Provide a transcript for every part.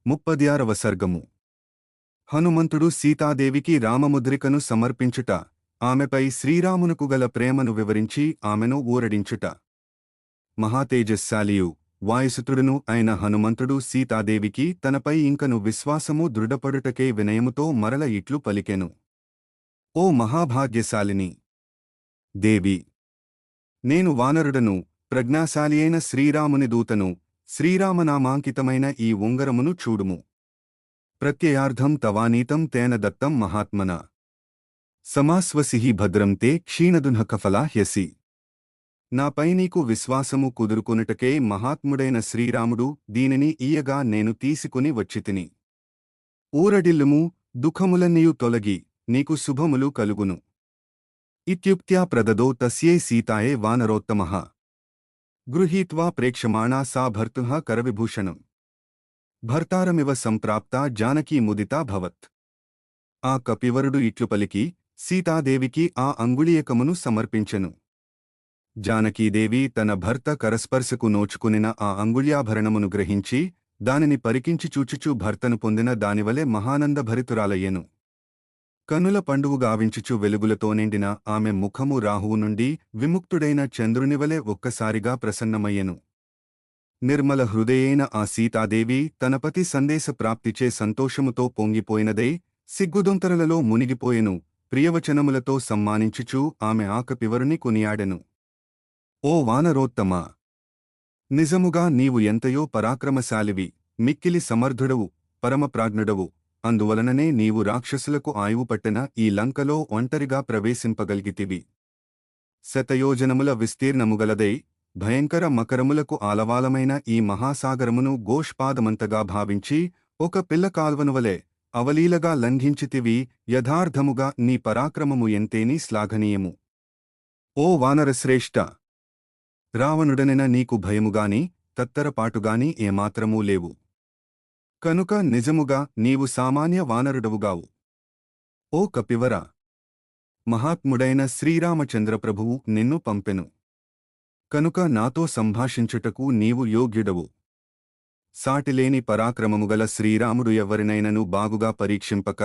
36వ సర్గము. హనుమంతుడు సీతాదేవికి రామముద్రికను సమర్పించుట, ఆమెపై శ్రీరామునకు గల ప్రేమను వివరించి ఆమెను ఊరడించుట. మహాతేజస్శాలియు వాయుసుతుడును అయిన హనుమంతుడు సీతాదేవికి తనపై ఇంకను విశ్వాసము దృఢపడుటకే వినయముతో మరల ఇట్లు పలికెను. ఓ మహాభాగ్యశాలిని దేవి! నేను వానరుడను, ప్రజ్ఞాశాలియైన శ్రీరాముని దూతను. శ్రీరామనామాంకితమైన ఈ ఉంగరమును చూడుము. ప్రత్యయార్థం తవానీతం తేన దత్తం మహాత్మనా. సమాస్వసిహి భద్రం తే క్షీణదున్హకఫలా హ్యసి. నాపై నీకు విశ్వాసము కుదురుకొనుటకే మహాత్ముడైన శ్రీరాముడు దీనిని ఈయగా నేను తీసుకుని వచ్చితిని. ఊరడిల్లుము, దుఃఖములన్నీయు తొలగి నీకు శుభములు కలుగును. ఇత్యుక్త్యా ప్రదదో తస్యై సీతాయే వానరోత్తమః. గృహీత్వా ప్రేక్షమాణా సా భర్తుః కరవిభూషణం. భర్తారమివ సంప్రాప్తా జానకీ ముదితా భవత్. ఆ కపివరుడు ఇట్లు పలికి సీతాదేవికి ఆ అంగుళీయకమును సమర్పించెను. జానకీదేవి తన భర్త కరస్పర్శకు నోచుకునిన ఆ అంగుళ్యాభరణమును గ్రహించి దానిని పరికించి చూచుచూ భర్తను పొందిన దానివలె మహానందభరితురాలయ్యెను. కనుల పండువు గావించుచు వెలుగులతో నిండిన ఆమె ముఖము రాహువు నుండి విముక్తుడైన చంద్రునివలె ఒక్కసారిగా ప్రసన్నమయ్యెను. నిర్మల హృదయైన ఆ సీతాదేవి తనపతి సందేశ ప్రాప్తిచే సంతోషముతో పొంగిపోయినదై సిగ్గుదొంతరలలో మునిగిపోయెను. ప్రియవచనములతో సమ్మానించుచూ ఆమె ఆకపివరుని కొనియాడెను. ఓ వానరోత్తమా! నిజముగా నీవు ఎంతయో పరాక్రమశాలివి, మిక్కిలి సమర్థుడవు, పరమప్రాజ్ఞుడవు. అందువలననే నీవు రాక్షసులకు ఆయువు పట్టిన ఈ లంకలో ఒంటరిగా ప్రవేశింపగలిగితివి. శతయోజనముల విస్తీర్ణముగలదై భయంకర మకరములకు ఆలవాలమైన ఈ మహాసాగరమును గోష్పాదమంతగా భావించి ఒక పిల్ల కాల్వనువలే అవలీలగా లంఘించితివి. యథార్థముగా నీ పరాక్రమము ఎంతేని శ్లాఘనీయము. ఓ వానరశ్రేష్ఠ! రావణుడనెన నీకు భయముగాని తత్తరపాటుగాని ఏమాత్రమూ లేవు. కనుక నిజముగా నీవు సామాన్య వానరుడవుగావు. ఓ కపివరా! మహాత్ముడైన శ్రీరామచంద్రప్రభువు నిన్ను పంపెను. కనుక నాతో సంభాషించుటకు నీవు యోగ్యుడవు. సాటిలేని పరాక్రమముగల శ్రీరాముడు ఎవ్వరినైనను బాగుగా పరీక్షింపక,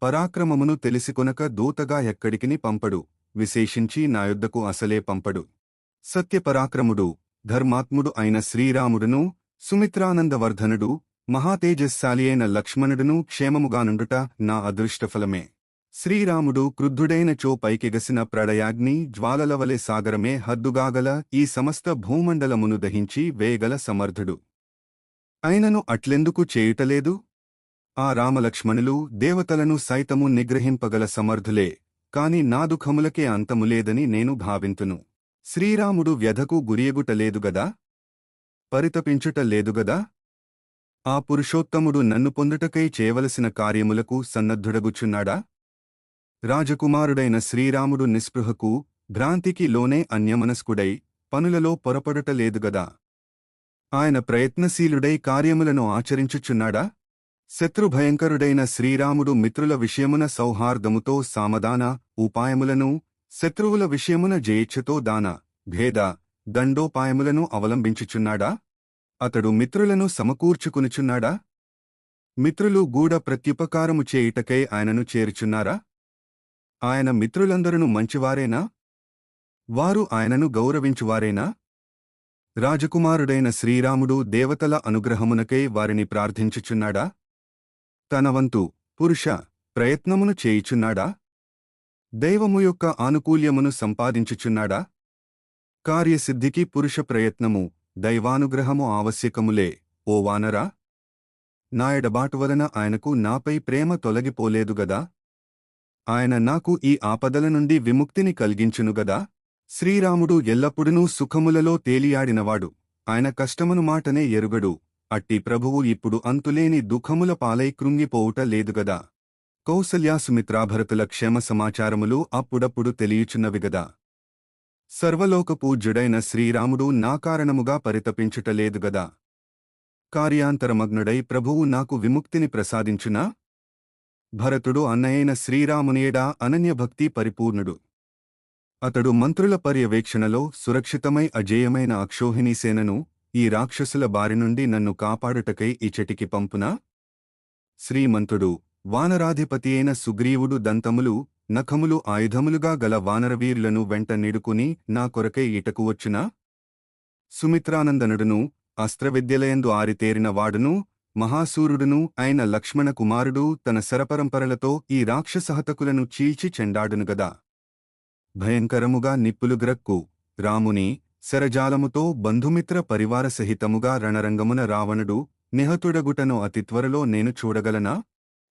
పరాక్రమమును తెలిసికొనక దూతగా ఎక్కడికిని పంపడు, విశేషించి నా యొద్దకు అసలే పంపడు. సత్యపరాక్రముడు, ధర్మాత్ముడు అయిన శ్రీరాముడును, సుమిత్రానందవర్ధనుడు, మహాతేజస్శాలి అయిన లక్ష్మణుడును క్షేమముగానుండుట నా అదృష్టఫలమే. శ్రీరాముడు క్రుద్ధుడైనచో పైకెగసిన ప్రళయాగ్ని జ్వాలలవలె సాగరమే హద్దుగాగల ఈ సమస్త భూమండలమును దహించి వేయగల సమర్థుడు. అయినను అట్లెందుకు చేయుటలేదు? ఆ రామలక్ష్మణులు దేవతలను సైతము నిగ్రహింపగల సమర్థులే, కాని నా దుఃఖములకే అంతములేదని నేను భావింతును. శ్రీరాముడు వ్యధకు గురియగుటలేదుగదా? పరితపించుట లేదుగదా? ఆ పురుషోత్తముడు నన్ను పొందుటకై చేయవలసిన కార్యములకు సన్నద్ధుడగుచున్నాడా? రాజకుమారుడైన శ్రీరాముడు నిస్పృహకు, భ్రాంతికి లోనే అన్యమనస్కుడై పనులలో పొరపడుటలేదుగదా? ఆయన ప్రయత్నశీలుడై కార్యములను ఆచరించుచున్నాడా? శత్రుభయంకరుడైన శ్రీరాముడు మిత్రుల విషయమున సౌహార్దముతో సామదాన ఉపాయములను, శత్రువుల విషయమున జయేచ్ఛతో దాన, భేద, దండోపాయములను అవలంబించుచున్నాడా? అతడు మిత్రులను సమకూర్చుకునుచున్నాడా? మిత్రులు గూఢ ప్రత్యుపకారము చేయుటకై ఆయనను చేరుచున్నారా? ఆయన మిత్రులందరూ మంచివారేనా? వారు ఆయనను గౌరవించువారేనా? రాజకుమారుడైన శ్రీరాముడు దేవతల అనుగ్రహమునకై వారిని ప్రార్థించుచున్నాడా? తన వంతు పురుష ప్రయత్నమును చేయుచున్నాడా? దైవము యొక్క ఆనుకూల్యమును సంపాదించుచున్నాడా? కార్యసిద్ధికి పురుష ప్రయత్నము, దైవానుగ్రహము ఆవశ్యకములే. ఓ వానరా! నా ఎడబాటు వలన ఆయనకు నాపై ప్రేమ తొలగిపోలేదుగదా? ఆయన నాకు ఈ ఆపదల నుండి విముక్తిని కలిగించునుగదా? శ్రీరాముడు ఎల్లప్పుడూ సుఖములలో తేలియాడినవాడు, ఆయన కష్టమును మాటనే ఎరుగడు. అట్టి ప్రభువు ఇప్పుడు అంతులేని దుఃఖముల పాలై కృంగిపోవుట లేదుగదా? కౌసల్యాసుమిత్రాభరతుల క్షేమ సమాచారములు అప్పుడప్పుడు తెలియుచున్నవిగదా? సర్వలోకపూజ్యుడైన శ్రీరాముడు నా కారణముగా పరితపించుటలేదుగదా? కార్యాంతరమగ్నుడై ప్రభువు నాకు విముక్తిని ప్రసాదించునా? భరతుడు అన్నయైన శ్రీరామునియడా అనన్యభక్తి పరిపూర్ణుడు. అతడు మంత్రుల పర్యవేక్షణలో సురక్షితమై అజేయమైన అక్షోహిణీసేనను ఈ రాక్షసుల బారి నుండి నన్ను కాపాడుటకై ఇచటికి పంపునా? శ్రీమంతుడు వానరాధిపతి అయిన సుగ్రీవుడు దంతములు నఖములు ఆయుధములుగా గల వానరవీరులను వెంట నిడుకుని నా కొరకై ఇటకు వచ్చునా? సుమిత్రానందనుడును అస్త్రవిద్యలయందు ఆరితేరిన వాడును మహాసూరుడును అయిన లక్ష్మణ కుమారుడు తన శరపరంపరలతో ఈ రాక్షసహతకులను చీల్చి చెండాడునుగదా. భయంకరముగా నిప్పులుగ్రక్కు రాముని శరజాలముతో బంధుమిత్ర పరివార సహితముగా రణరంగమున రావణుడు నిహతుడగుటను అతి త్వరలో నేను చూడగలనా?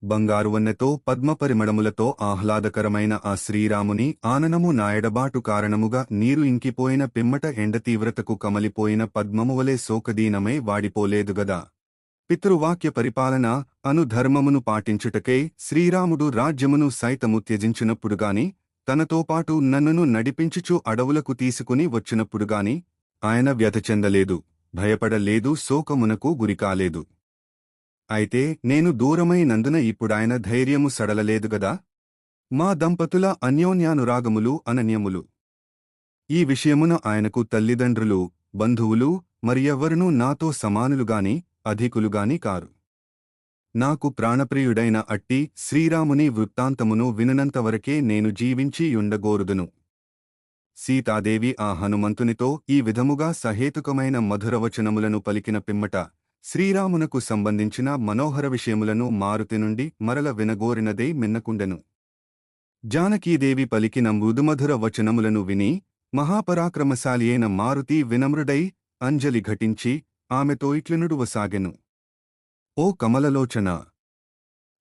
బంగారువన్నెతో పద్మపరిమళములతో ఆహ్లాదకరమైన ఆ శ్రీరాముని ఆననము నాయడబాటు కారణముగా నీరు ఇంకిపోయిన పిమ్మట ఎండతీవ్రతకు కమలిపోయిన పద్మమువలే శోకదీనమై వాడిపోలేదుగదా. పితృవాక్య పరిపాలన అను ధర్మమును పాటించుటకై శ్రీరాముడు రాజ్యమును సైతము త్యజించినప్పుడుగాని తనతోపాటు నన్నును నడిపించుచు అడవులకు తీసుకుని వచ్చినప్పుడుగాని ఆయన వ్యథ చెందలేదు, భయపడలేదు, శోకమునకు గురికాలేదు. అయితే నేను దూరమైనందున ఇప్పుడాయన ధైర్యము సడలలేదుగదా. మా దంపతుల అన్యోన్యానురాగములు అనన్యములు. ఈ విషయమున ఆయనకు తల్లిదండ్రులు బంధువులు మరియెవ్వరునూ నాతో సమానులుగాని అధికులుగాని కారు. నాకు ప్రాణప్రియుడైన అట్టి శ్రీరాముని వృత్తాంతమును వినునంతవరకే నేను జీవించి యుండగోరుదును. సీతాదేవి ఆ హనుమంతునితో ఈ విధముగా సహేతుకమైన మధురవచనములను పలికిన పిమ్మట శ్రీరామునకు సంబంధించిన మనోహర విషయములను మారుతి నుండి మరల వినగోరినదే మిన్నకుండెను. జానకీదేవి పలికిన మృదుమధుర వచనములను విని మహాపరాక్రమశాలి అయిన మారుతి వినమ్రుడై అంజలి ఘటించి ఆమెతో ఇట్లనుడువసాగెను. ఓ కమలలోచన,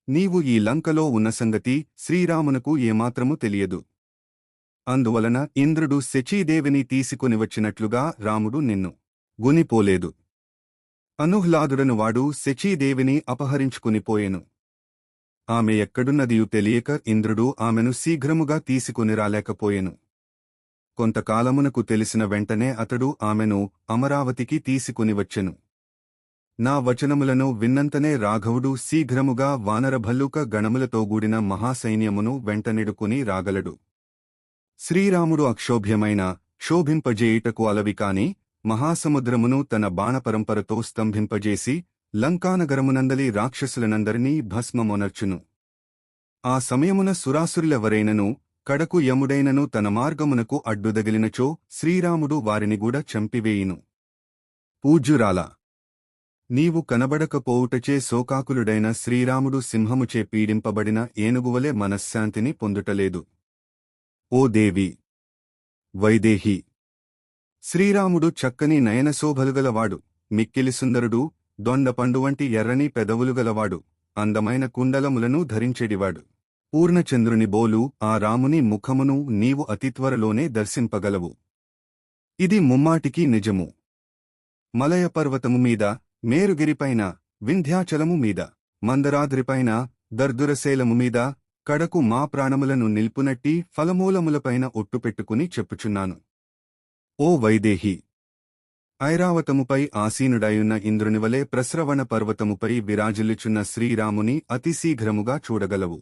నీవు ఈ లంకలో ఉన్న సంగతి శ్రీరామునకు ఏమాత్రము తెలియదు. అందువలన ఇంద్రుడు శచీదేవిని తీసుకుని వచ్చినట్లుగా రాముడు నిన్ను గునిపోలేదు. అనుహ్లాదుడను వాడు శచీదేవిని అపహరించుకునిపోయెను. ఆమె ఎక్కడున్నదియు తెలియక ఇంద్రుడు ఆమెను శీఘ్రముగా తీసుకుని రాలేకపోయెను. కొంతకాలమునకు తెలిసిన వెంటనే అతడు ఆమెను అమరావతికి తీసుకుని వచ్చెను. నా వచనములను విన్నంతనే రాఘవుడు శీఘ్రముగా వానరభల్లూక గణములతో గూడిన మహాసైన్యమును వెంటనిడుకుని రాగలడు. శ్రీరాముడు అక్షోభ్యమైన క్షోభింపజేయుటకు అలవికాని మహాసముద్రమును తన బాణపరంపరతో స్తంభింపజేసి లంకానగరమునందలి రాక్షసులనందరినీ భస్మమొనర్చును. ఆ సమయమున సురాసురులెవరైనను కడకు యముడైనను తన మార్గమునకు అడ్డుదగిలినచో శ్రీరాముడు వారిని గూడ చంపివేయును. పూజ్యురాల, నీవు కనబడకపోవుటచే శోకాకులుడైన శ్రీరాముడు సింహముచే పీడింపబడిన ఏనుగువలే మనశ్శాంతిని పొందుటలేదు. ఓ దేవి వైదేహి, శ్రీరాముడు చక్కని నయనశోభలుగలవాడు, మిక్కిలి సుందరుడు, దొండపండు వంటి ఎర్రని పెదవులుగలవాడు, అందమైన కుండలములను ధరించెడివాడు. పూర్ణచంద్రుని బోలు ఆ రాముని ముఖమును నీవు అతిత్వరలోనే దర్శింపగలవు. ఇది ముమ్మాటికి నిజము. మలయ పర్వతము మీద, మేరుగిరిపైన, వింధ్యాచలము మీద, మందరాద్రిపైన, దర్దురశైలము మీద, కడకు మా ప్రాణములను నిల్పునట్టి ఫలమూలములపైన ఒట్టుపెట్టుకుని చెప్పుచున్నాను. ఓ వైదేహి, ఐరావతముపై ఆసీనుడయున్న ఇంద్రునివలే ప్రస్రవణ పర్వతముపై విరాజిల్లుచున్న శ్రీరాముని అతి శీఘ్రముగా చూడగలవు.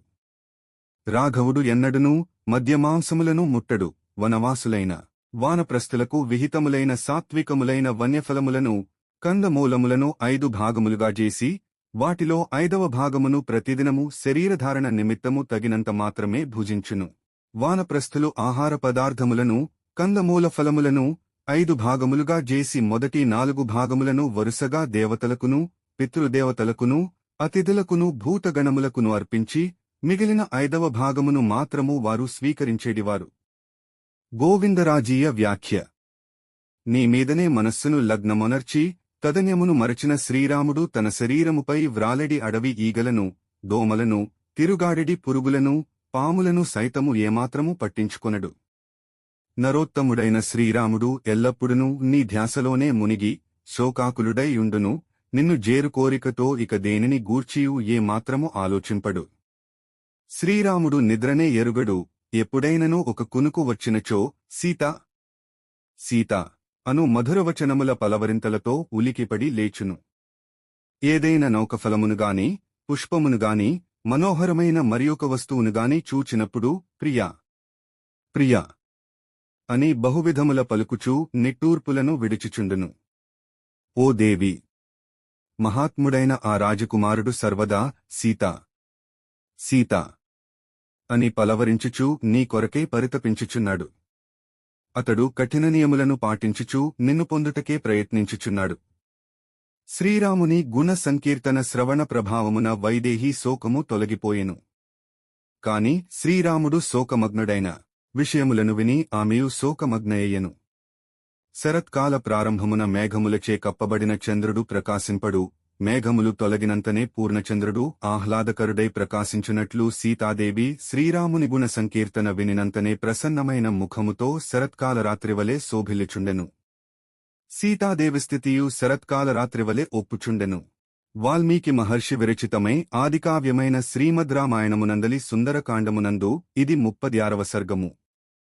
రాఘవుడు ఎన్నడునూ మద్యమాంసములను ముట్టడు. వనవాసులైన వానప్రస్థులకు విహితములైన సాత్వికములైన వన్యఫలములను కందమూలములను 5 భాగములుగా చేసి వాటిలో 5వ భాగమును ప్రతిదినము శరీరధారణ నిమిత్తము తగినంత మాత్రమే భుజించును. వానప్రస్థులు ఆహార పదార్థములను కందమూల ఫలములను 5 భాగములుగా చేసి మొదటి 4 భాగములను వరుసగా దేవతలకును పితృదేవతలకును అతిథులకును భూతగణములకును అర్పించి మిగిలిన 5వ భాగమును మాత్రము వారు స్వీకరించేడివారు. గోవిందరాజీయ వ్యాఖ్య. నీ మీదనే మనస్సును లగ్నమొనర్చి తదన్యమును మరచిన శ్రీరాముడు తన శరీరముపై వ్రాలెడి అడవి ఈగలను, దోమలను, తిరుగాడెడి పురుగులను, పాములను సైతము ఏమాత్రము పట్టించుకొనడు. నరోత్తముడైన శ్రీరాముడు ఎల్లప్పుడునూ నీ ధ్యాసలోనే మునిగి శోకాకులుడై యుండును. నిన్ను జేరు కోరికతో ఇక దేనిని గూర్చియు ఏ మాత్రము ఆలోచింపడు. శ్రీరాముడు నిద్రనే ఎరుగడు. ఎప్పుడైనను ఒక కునుకు వచ్చినచో సీతా సీతా అను మధురవచనముల పలవరింతలతో ఉలికిపడి లేచును. ఏదైనా నౌకఫలమునుగాని పుష్పమునుగాని మనోహరమైన మరియొక వస్తువునుగాని చూచినప్పుడు ప్రియా ప్రియా అని బహువిధముల పలుకుచూ నిట్టూర్పులను విడిచిచుండును. ఓ దేవి, మహాత్ముడైన ఆ రాజకుమారుడు సర్వదా సీత సీత అని పలవరించుచూ నీ కొరకే పరితపించుచున్నాడు. అతడు కఠిన నియములను పాటించుచూ నిన్ను పొందుటకే ప్రయత్నించుచున్నాడు. శ్రీరాముని గుణ సంకీర్తన శ్రవణ ప్రభావమున వైదేహి శోకము తొలగిపోయెను. కాని శ్రీరాముడు శోకమగ్నుడైన విషయములను విని ఆమెయు శోకమగ్నయ్యెను. శరత్కాల ప్రారంభమున మేఘములచే కప్పబడిన చంద్రుడు ప్రకాశింపడు. మేఘములు తొలగినంతనే పూర్ణచంద్రుడు ఆహ్లాదకరుడై ప్రకాశించునట్లు సీతాదేవి శ్రీరాముని గుణ సంకీర్తన వినినంతనే ప్రసన్నమైన ముఖముతో శరత్కాల రాత్రివలె శోభిల్లుచుండెను. సీతాదేవి స్థితియు శరత్కాల రాత్రివలె ఒప్పుచుండెను. వాల్మీకి మహర్షి విరచితమై ఆదికావ్యమైన శ్రీమద్ రామాయణమునందలి సుందరకాండమునందు ఇది 36వ సర్గము.